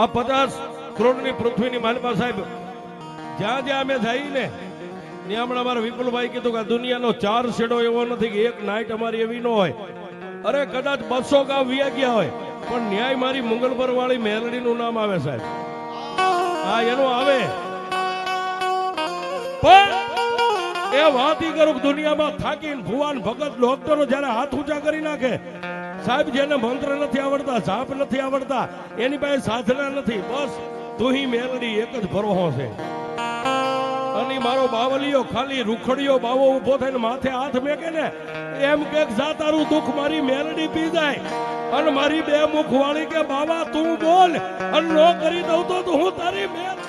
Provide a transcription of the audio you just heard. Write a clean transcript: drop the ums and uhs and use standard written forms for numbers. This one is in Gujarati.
આ 50 કરોડની પૃથ્વીની માલિકા સાહેબ જ્યાં જ્યાં અમે જઈએ ને ત્યાં હમણાં અમારા વિપુલભાઈ કીધું કે દુનિયાનો 4 શેડો એવો નથી કે એક નાઈટ અમારી એવી ન હોય. અરે કદાચ 200 ગામ વ્યા ગયા હોય પણ ન્યાય મારી મંગલબર વાળી મેલડીનું નામ આવે સાહેબ. હા એનું આવે પણ એ વાત ઈ કરું દુનિયામાં થાકીને ભુવાન ભગત ડોક્ટરો જયારે હાથ ઊંચા કરી નાખે સાહેબ, જેને મંત્ર નથી આવડતા, જાપ નથી આવડતા, એની પાસે સાધના નથી, બસ તુહી મેલડી એક જ ભરોહો છે. અને મારો બાવલિયો ખાલી રૂખડિયો બાવો ઉભો થઈને માથે હાથ મેકે ને એમ કે જા તારું દુઃખ મારી મેલડી પી જાય. અને મારી બે મુખ વાળી કે બાબા તું બોલ અને નો કરી દઉં તો હું તારી મેલ